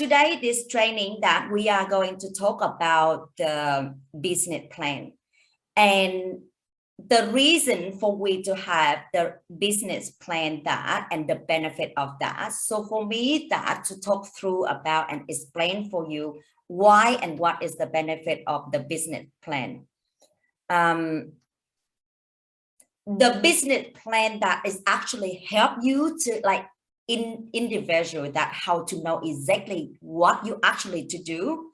today, this training that we are going to talk about the business plan. And the reason for we to have the business plan that and the benefit of that. So for me that to talk through about and explain for you why and what is the benefit of the business plan. The business plan that is actually help you to like individual that how to know exactly what you actually to do,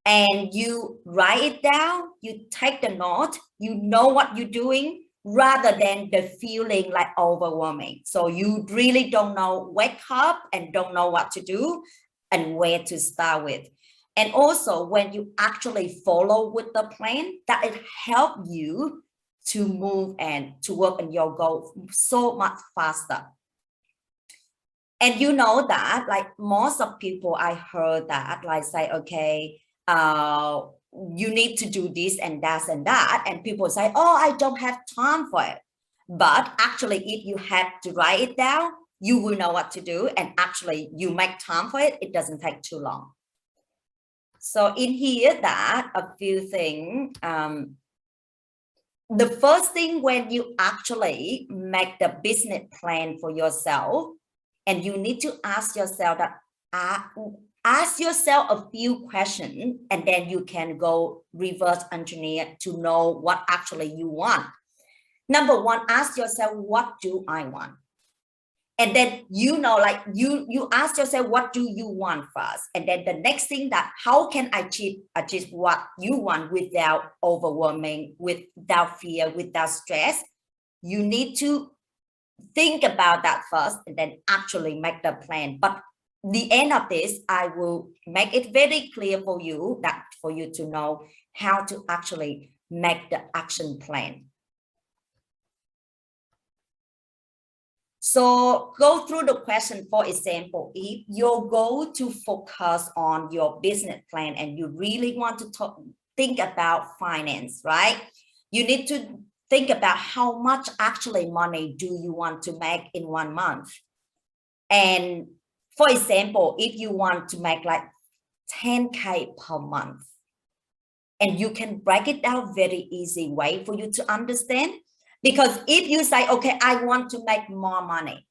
and you write it down, you take the note, you know what you're doing rather than the feeling like overwhelming. So you really don't know, wake up and don't know what to do and where to start with. And also when you actually follow with the plan, that it help you to move and to work on your goal so much faster. And you know that like most of people I heard that like say, okay, you need to do this and that and that. And people say, oh, I don't have time for it. But actually, if you have to write it down, you will know what to do. And actually you make time for it. It doesn't take too long. So in here that a few things, the first thing when you actually make the business plan for yourself, and you need to ask yourself that, ask yourself a few questions, and then you can go reverse engineer to know what actually you want. Number one, ask yourself, what do I want? And then, you know, like you ask yourself, what do you want first? And then the next thing that, how can I achieve what you want without overwhelming, without fear, without stress? You need to think about that first and then actually make the plan. But the end of this, I will make it very clear for you that for you to know how to actually make the action plan. So go through the question. For example, if your goal to focus on your business plan and you really want to think about finance, right? You need to think about how much actually money do you want to make in 1 month. And for example, if you want to make like 10K per month, and you can break it down very easy way for you to understand. Because if you say, okay, I want to make more money,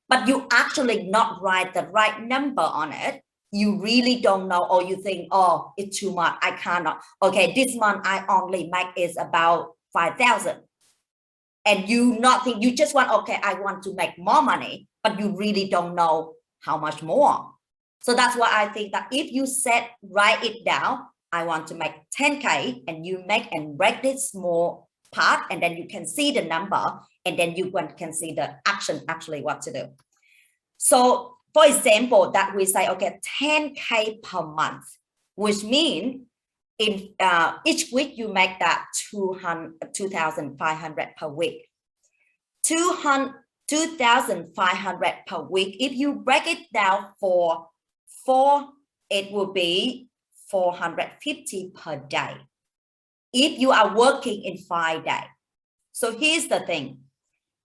but you actually not write the right number on it, you really don't know, or you think, oh, it's too much, I cannot. Okay, this month I only make is about 5,000. And you not think, you just want, okay, I want to make more money, but you really don't know how much more. So that's why I think that if you write it down, I want to make 10K, and you make and break this small part, and then you can see the number, and then you can see the action actually what to do. So for example, that we say, okay, 10K per month, which means in each week you make that 2,500 per week. 2,500 per week. If you break it down for 4, it will be 450 per day. If you are working in 5 days. So here's the thing.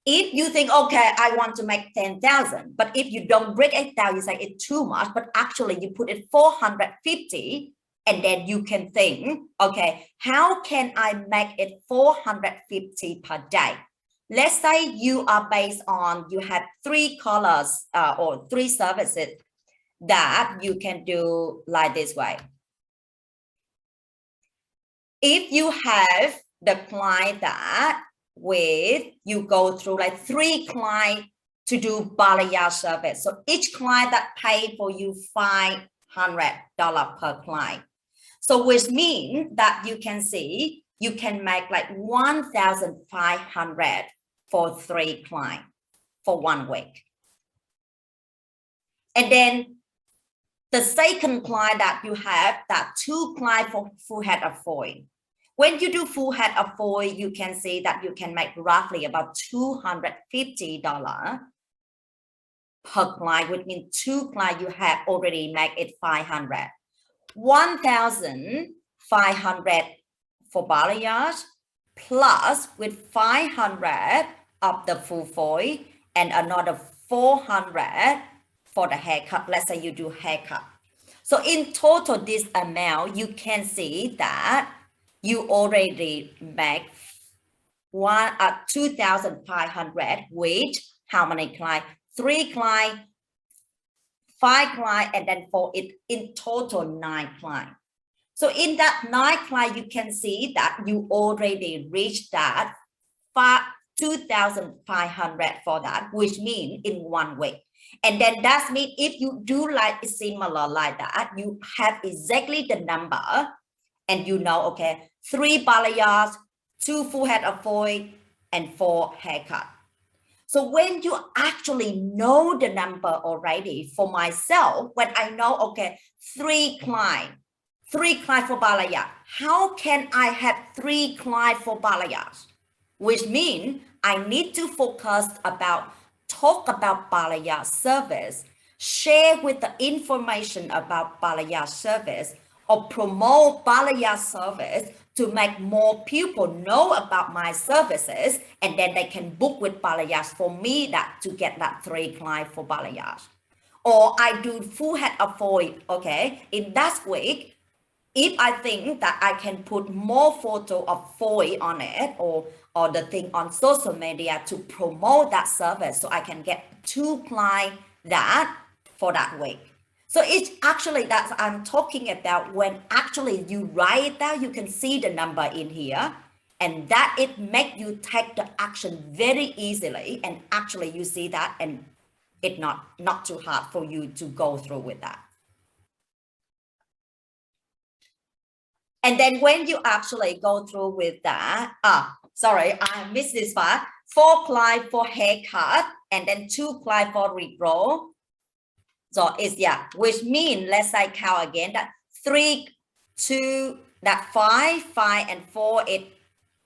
If you think, okay, I want to make 10,000, but if you don't break it down, you say it's too much, but actually you put it 450, and then you can think, okay, how can I make it 450 per day? Let's say you are based on, you have 3 colors or 3 services that you can do like this way. If you have the client that with you go through like 3 clients to do balayage service. So each client that pay for you $500 per client. So which means that you can see, you can make like 1,500 for 3 clients for 1 week. And then the second client that you have, that 2 clients for full head of foil. When you do full head of foil, you can see that you can make roughly about $250 per client, which means 2 clients you have already make it 500. 1,500 for balayage, plus with 500 of the full foil and another 400 for the haircut. Let's say you do haircut. So in total, this amount, you can see that you already make 2,500 with how many clients? 3 clients, 5 clients, and then for it in total 9 clients. So in that 9 clients, you can see that you already reached that 2,500 for that, which means in 1 week. And then that means if you do like similar like that, you have exactly the number, and you know, okay, 3 balayage, 2 full head of foil, and 4 haircut. So when you actually know the number already, for myself, when I know, okay, 3 clients for balayage, how can I have 3 clients for balayage? Which means I need to talk about balayage service, share with the information about balayage service, or promote balayage service to make more people know about my services, and then they can book with balayage for me to get that 3 clients for balayage. Or I do full head of foil, okay, in that week, if I think that I can put more photo of foil on it, or the thing on social media to promote that service, so I can get 2 clients that for that week. So it's actually that I'm talking about when actually you write it down, you can see the number in here, and that it makes you take the action very easily, and actually you see that, and it's not too hard for you to go through with that. And then when you actually go through with that, sorry, I missed this part. 4 clients for haircut, and then 2 clients for regrow. So it's, yeah, which means, let's say count again, that 3, 2, that 5, 5 and 4, 8,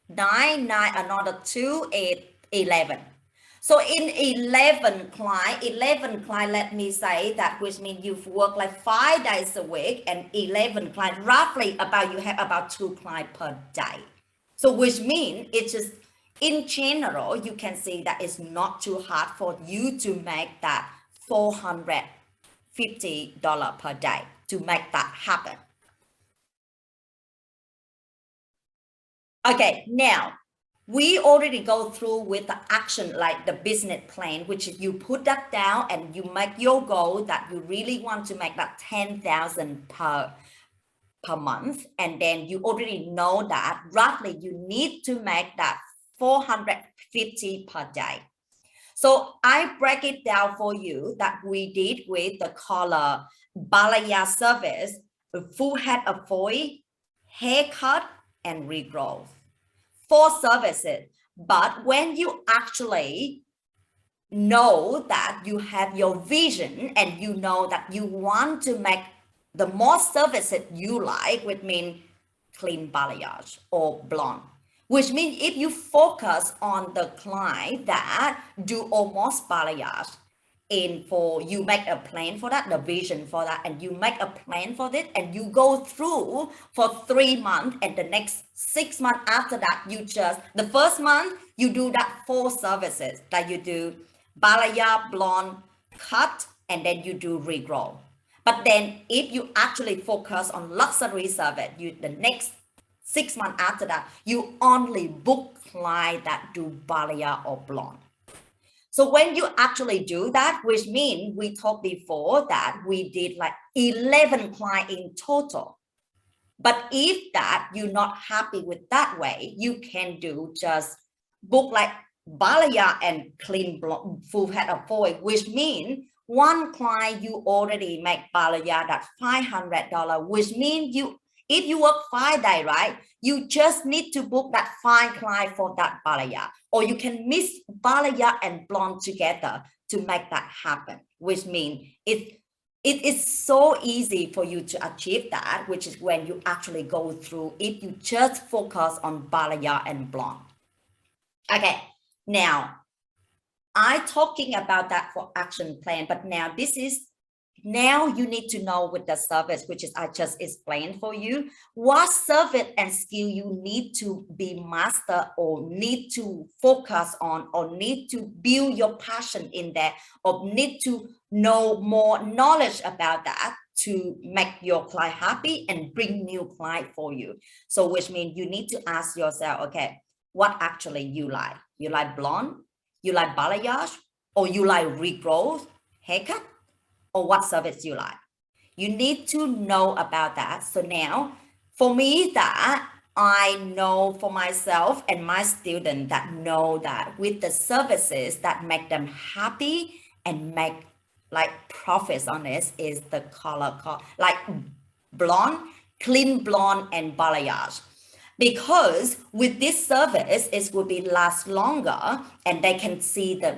9, 9, another 2, 8, 11. So in 11 clients, let me say that, which means you've worked like 5 days a week, and 11 clients, roughly about, you have about 2 clients per day. So which means it's just, in general, you can see that it's not too hard for you to make that $450 per day to make that happen. Okay, now we already go through with the action, like the business plan, which is you put that down and you make your goal that you really want to make that 10,000 per month. And then you already know that roughly you need to make that 450 per day. So I break it down for you that we did with the color balayage service, full head of foil, haircut, and regrowth. 4 services. But when you actually know that you have your vision, and you know that you want to make the more services you like, which means clean balayage or blonde, which means if you focus on the client that do almost balayage, you make a plan for that, the vision for that, and you make a plan for it, and you go through for 3 months, and the next 6 months after that, the first month you do that 4 services, that you do balayage, blonde, cut, and then you do regrow. But then if you actually focus on luxury service, the next 6 months after that, you only book clients that do balayage or blonde. So when you actually do that, which means we talked before that we did like 11 clients in total. But if that you're not happy with that way, you can do just book like balayage and clean full head of foil, which means 1 client you already make balayage at $500, which means if you work 5 days, right, you just need to book that 5 clients for that balayage, or you can mix balayage and blonde together to make that happen, which means it is so easy for you to achieve that, which is when you actually go through, if you just focus on balayage and blonde. Okay, now I'm talking about that for action plan, but now you need to know with the service, which is I just explained for you, what service and skill you need to be master, or need to focus on, or need to build your passion in there, or need to know more knowledge about that to make your client happy and bring new client for you. So which means you need to ask yourself, okay, what actually you like? You like blonde? You like balayage? Or you like regrowth, haircut? Or what service you like? You need to know about that. So now, for me, that I know for myself and my students that know that with the services that make them happy and make like profits on this is the color, like blonde, clean blonde, and balayage. Because with this service, it will be last longer and they can see the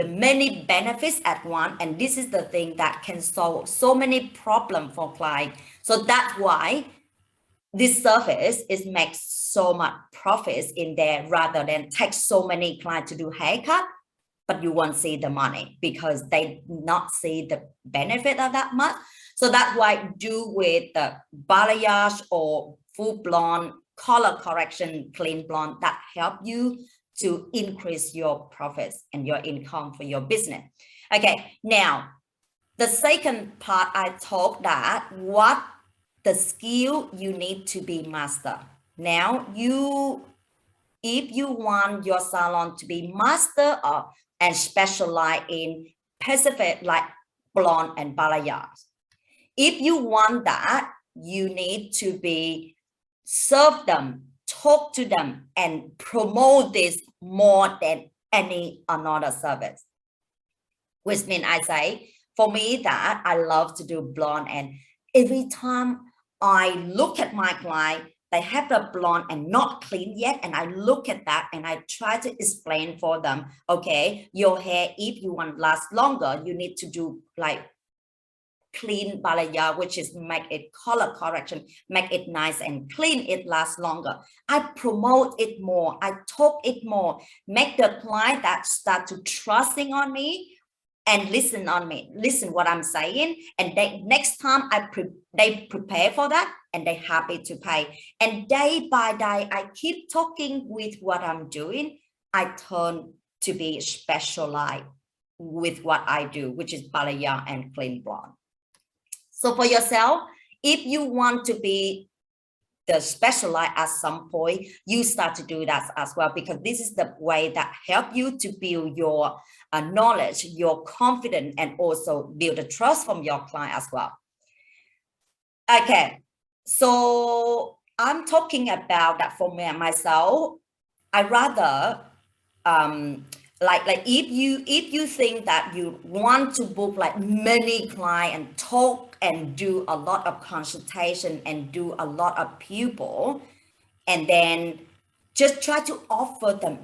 many benefits at once. And this is the thing that can solve so many problems for clients. So that's why this service is makes so much profits in there rather than take so many clients to do haircut, but you won't see the money because they not see the benefit of that much. So that's why do with the balayage or full blonde color correction clean blonde that help you to increase your profits and your income for your business. Okay, now the second part I talked that what the skill you need to be master. Now if you want your salon to be master of and specialize in Pacific like blonde and balayage. If you want that, you need to be serve them, talk to them, and promote this more than any another service. Which means I say, for me that I love to do blonde, and every time I look at my client, they have the blonde and not clean yet, and I look at that and I try to explain for them, okay, your hair, if you want last longer, you need to do like clean balayage, which is make it color correction, make it nice and clean, it lasts longer. I promote it more, I talk it more, make the client that start to trusting on me and listen on me, listen what I'm saying, and they next time they prepare for that and they're happy to pay. And day by day, I keep talking with what I'm doing. I turn to be specialized with what I do, which is balayage and clean blonde. So for yourself, if you want to be the specialized at some point, you start to do that as well, because this is the way that help you to build your knowledge, your confidence, and also build the trust from your client as well. Okay, so I'm talking about that for me and myself. I rather like if you think that you want to book like many clients and talk and do a lot of consultation and do a lot of people, and then just try to offer them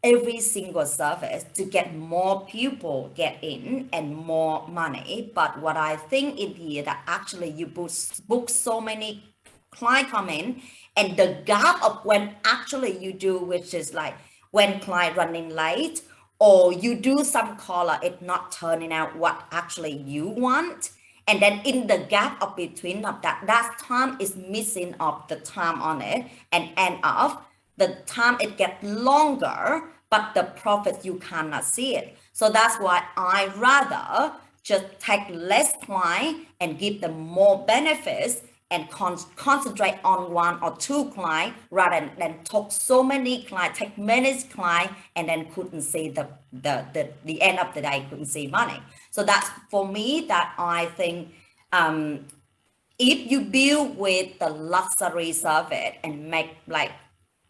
every single service to get more people get in and more money. But what I think in here that actually you book so many client come in, and the gap of when actually you do, which is like when client running late, or you do some color, it not turning out what actually you want. And then in the gap of between of that time is missing of the time on it, and end up the time it gets longer, but the profit you cannot see it. So that's why I rather just take less client and give them more benefits and concentrate on one or two clients rather than talk so many clients, take many clients, and then couldn't see the end of the day, couldn't see money. So that's for me that I think if you build with the luxury service and make like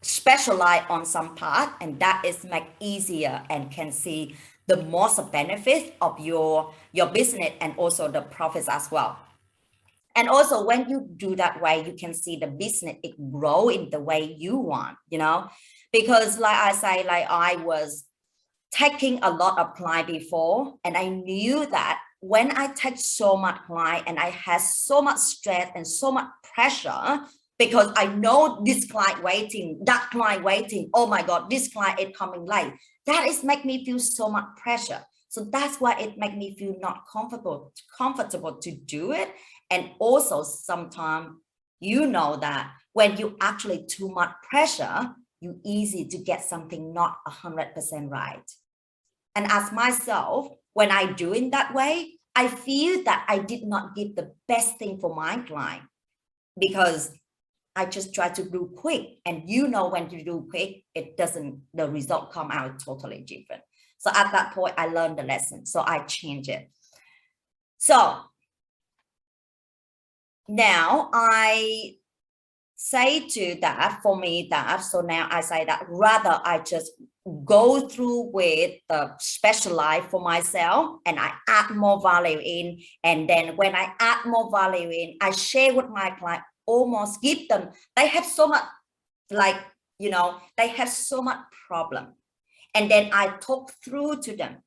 specialize on some part, and that is make easier and can see the most benefits of your business and also the profits as well. And also when you do that way, you can see the business, it grow in the way you want, you know, because like I say, like I was taking a lot of client before, and I knew that when I take so much client and I had so much stress and so much pressure, because I know this client waiting, that client waiting, oh my God, this client is coming late. That is make me feel so much pressure. So that's why it make me feel not comfortable to do it. And also sometimes you know that when you actually too much pressure, you easy to get something not 100% right. And as myself, when I do in that way, I feel that I did not give the best thing for my client because I just try to do quick, and when you do quick, the result come out totally different. So at that point, I learned the lesson. So I changed it. So now I say to that, for me that, so now I say that rather I just go through with the specialize for myself and I add more value in. And then when I add more value in, I share with my client, almost give them, they have so much, they have so much problem. And then I talk through to them,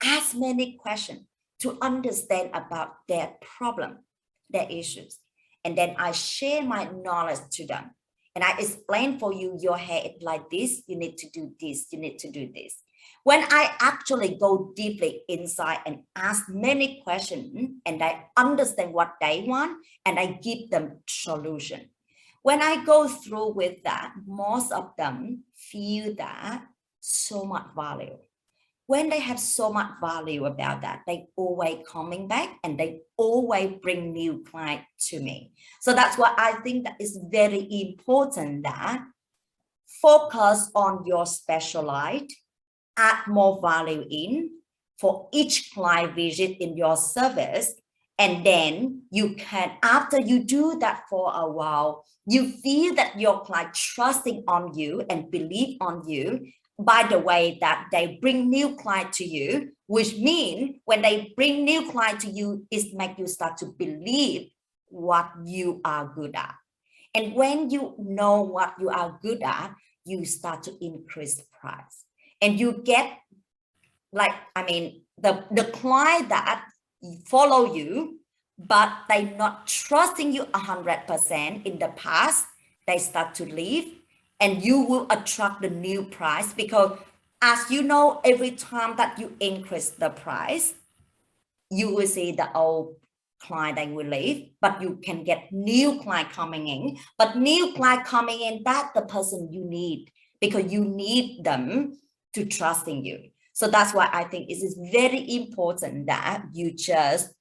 ask many questions to understand about their problem, their issues. And then I share my knowledge to them. And I explain for you, your hair is like this, you need to do this, you need to do this. When I actually go deeply inside and ask many questions and I understand what they want and I give them solution. When I go through with that, most of them feel that so much value. When they have so much value about that, they always coming back and they always bring new clients to me. So that's why I think that is very important that focus on your specialized, add more value in for each client visit in your service. And then you can, after you do that for a while, you feel that your client trusting on you and believe on you. By the way, that they bring new client to you, which means when they bring new client to you, it makes you start to believe what you are good at. And when you know what you are good at, you start to increase the price. And you get the client that follow you, but they not trusting you 100% in the past, they start to leave. And you will attract the new price because as you know, every time that you increase the price, you will see the old client they will leave, but you can get new client coming in. But new client coming in, that's the person you need because you need them to trust in you. So that's why I think it is very important that you just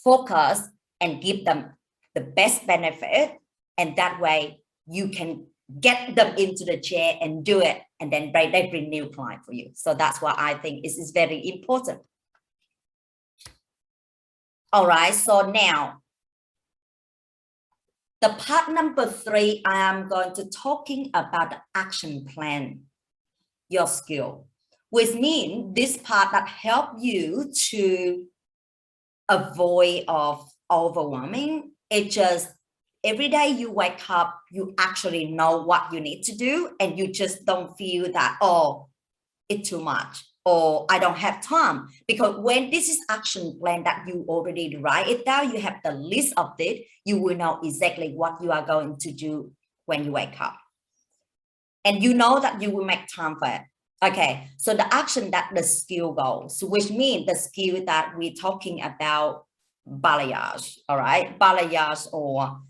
focus and give them the best benefit. And that way you can get them into the chair and do it. And then they bring new client for you. So that's why I think it is very important. All right. So now the part number 3, I am going to talking about the action plan, your skill, which means this part that help you to avoid of overwhelming. It just every day you wake up, you actually know what you need to do, and you just don't feel that, oh, it's too much, or I don't have time. Because when this is action plan that you already write it down, you have the list of it, you will know exactly what you are going to do when you wake up. And you know that you will make time for it. Okay, so the action that the skill goals, which means the skill that we're talking about, balayage, all right, balayage or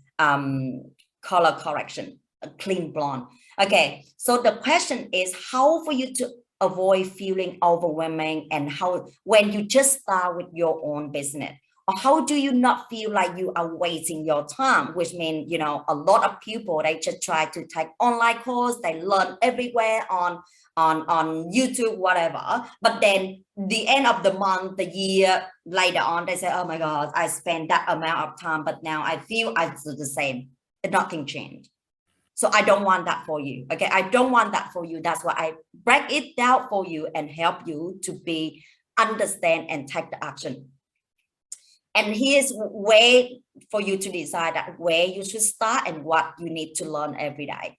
color correction, a clean blonde. Okay, so the question is how for you to avoid feeling overwhelming, and how when you just start with your own business, or how do you not feel like you are wasting your time, which means, you know, a lot of people, they just try to take online course, they learn everywhere on YouTube, whatever, but then the end of the month, the year later on, they say, oh my God, I spent that amount of time, but now I feel I do the same, nothing changed. So I don't want that for you. Okay, I don't want that for you. That's why I break it down for you and help you to be understand and take the action. And here's way for you to decide that where you should start and what you need to learn every day.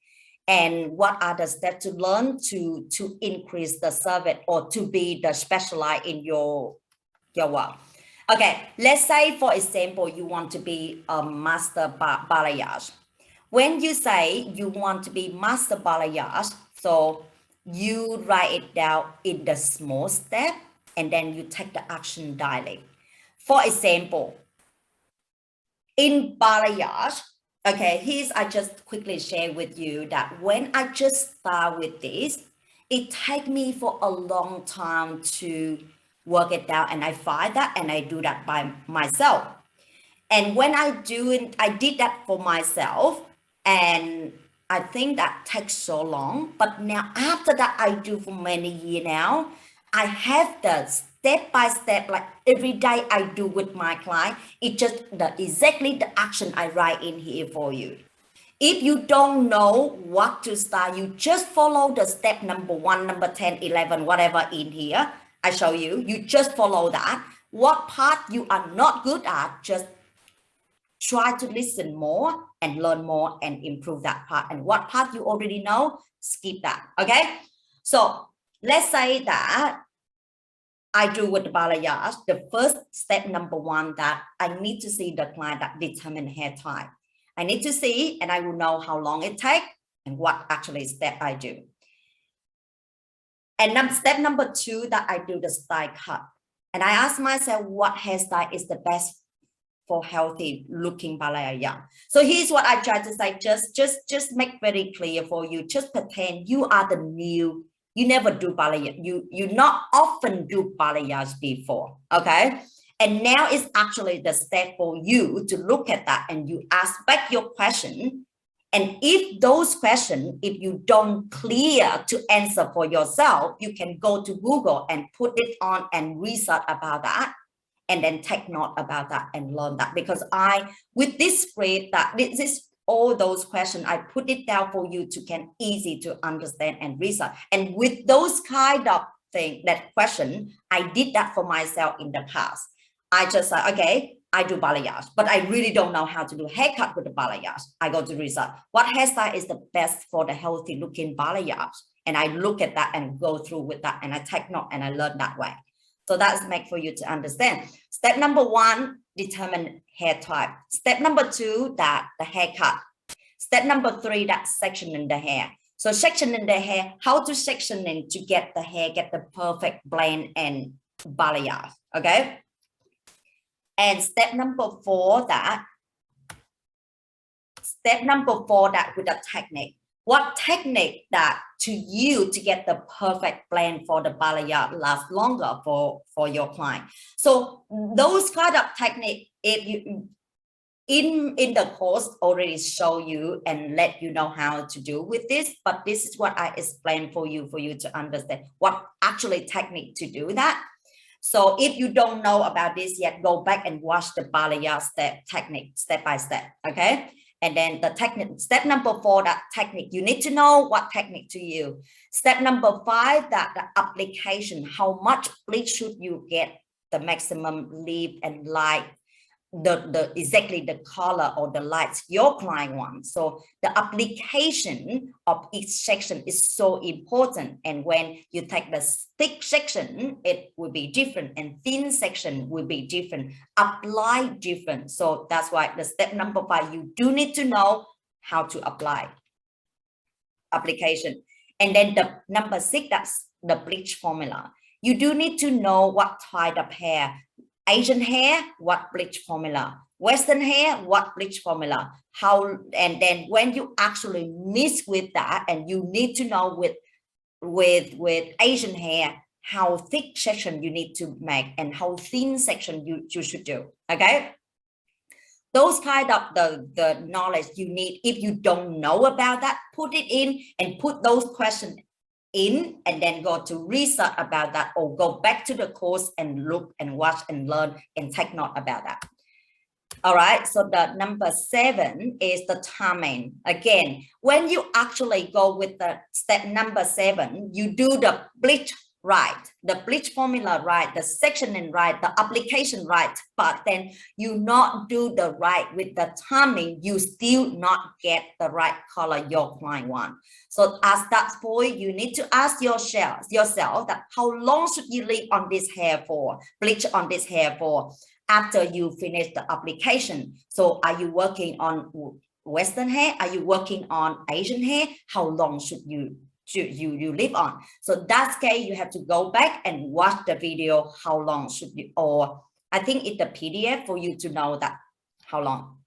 And what are the steps to learn to increase the service or to be the specialized in your work. Okay, let's say, for example, you want to be a master balayage. When you say you want to be master balayage, so you write it down in the small step and then you take the action daily. For example, in balayage, okay, I just quickly share with you that when I just start with this, it takes me for a long time to work it out, and I find that, and I do that by myself. And when I did that for myself, and I think that takes so long. But now after that, I do for many years now. I have the step by step, like every day I do with my client. It's just exactly the action I write in here for you. If you don't know what to start, you just follow the step number 1, number 10, 11, whatever in here. I show you. You just follow that. What part you are not good at, just try to listen more and learn more and improve that part. And what part you already know, skip that. Okay. So let's say that I do with the balayage, the first step number 1, that I need to see the client that determine hair type. I need to see, and I will know how long it takes and what actually step I do. And step number 2, that I do the style cut. And I ask myself what hairstyle is the best for healthy looking balayage. So here's what I try to say, just make very clear for you. Just pretend you are the new, you never do balayage, you not often do balayage before, okay? And now it's actually the step for you to look at that, and you ask back your question. And if those questions, if you don't clear to answer for yourself, you can go to Google and put it on and research about that, and then take note about that and learn that. Because with this script, that this is all those questions, I put it down for you to can easy to understand and research. And with those kind of thing, that question, I did that for myself in the past. I just say, okay, I do balayage, but I really don't know how to do haircut with the balayage. I go to research what hairstyle is the best for the healthy looking balayage, and I look at that and go through with that, and I take note and I learn that way. So that's make for you to understand. Step number 1, determine hair type. Step number 2, that the haircut. Step number 3, that sectioning the hair. So sectioning the hair, how to section it to get the hair, get the perfect blend and balayage, okay? And step number 4, that with the technique. What technique that to you to get the perfect blend for the balayage last longer for your client. So those kind of technique, if you in the course already show you and let you know how to do with this, but this is what I explained for you to understand what actually technique to do that. So if you don't know about this yet, go back and watch the balayage technique step by step, okay? And then the technique, step number 4, that technique, you need to know what technique to use. Step number 5, that the application, how much bleach should you get the maximum leave and light, exactly the color or the lights your client wants. So the application of each section is so important. And when you take the thick section, it will be different, and thin section will be different, apply different. So that's why the step number 5, you do need to know how to apply application. And then the number 6, that's the bleach formula. You do need to know what type of hair. Asian hair, what bleach formula? Western hair, what bleach formula? How, and then when you actually mix with that, and you need to know with Asian hair, how thick section you need to make and how thin section you should do, okay? Those kind of the knowledge you need. If you don't know about that, put it in and put those questions in, and then go to research about that, or go back to the course and look and watch and learn and take note about that. All right, so the number 7 is the timing. Again, when you actually go with the step number 7, you do the bleach right, the bleach formula right, the sectioning right, the application right, but then you not do the right with the timing, you still not get the right color your client want. So at that point, you need to ask yourself that how long should you leave on this hair for, bleach on this hair for, after you finish the application. So are you working on Western hair? Are you working on Asian hair? How long should you live on? So that's case you have to go back and watch the video, how long should you, or I think it's the PDF for you to know that how long.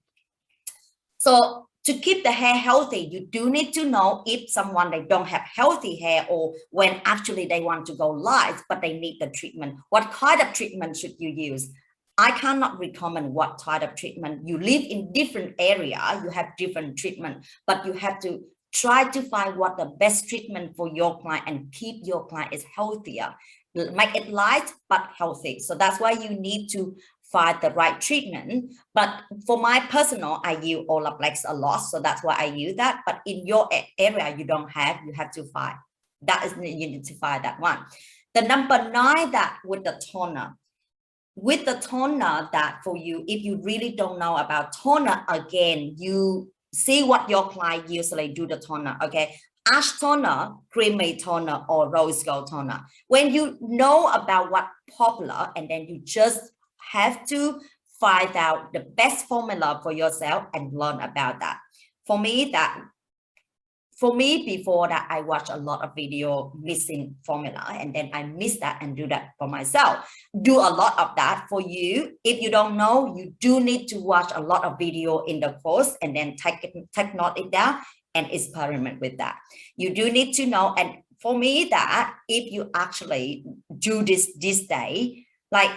So To keep the hair healthy, you do need to know if someone they don't have healthy hair, or when actually they want to go light, but they need the treatment. What kind of treatment should you use? I cannot recommend what type of treatment. You live in different area, you have different treatment, but you have to try to find what the best treatment for your client and keep your client is healthier. Make it light but healthy. So that's why you need to find the right treatment. But for my personal, I use Olaplex a lot, so that's why I use that. But in your area, you don't have, you have to find. That is, you need to find that one. The number 9, that with the toner. With the toner, that for you, if you really don't know about toner, again, you see what your client usually do the toner, okay? Ash toner, creamy toner, or rose gold toner. When you know about what popular, and then you just have to find out the best formula for yourself and learn about that. For me, before that, I watch a lot of video missing formula, and then I miss that and do that for myself. Do a lot of that for you. If you don't know, you do need to watch a lot of video in the course, and then take note it down and experiment with that. You do need to know. And for me, that if you actually do this day, like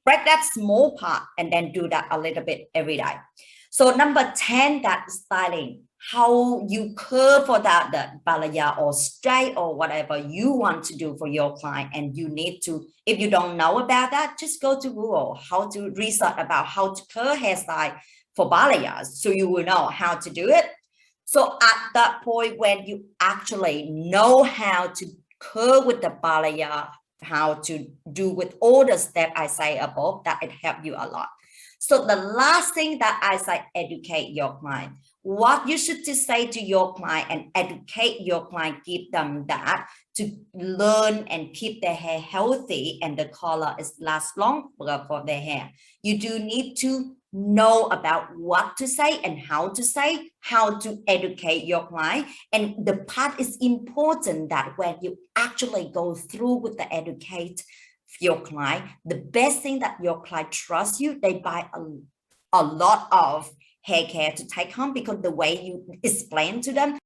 break that small part and then do that a little bit every day. So number 10, that styling, how you curve for that, the balayage or straight or whatever you want to do for your client. And you need to, if you don't know about that, just go to Google how to research about how to curve hairstyle for balayage, so you will know how to do it. So at that point, when you actually know how to curve with the balayage, how to do with all the steps I say above, that it helps you a lot. So the last thing that I say, educate your client. What you should just say to your client and educate your client, give them that to learn and keep their hair healthy and the color is last long for their hair. You do need to know about what to say and how to educate your client. And the part is important that when you actually go through with the educate your client, the best thing that your client trusts you, they buy a lot of hair care to take home, because the way you explain to them,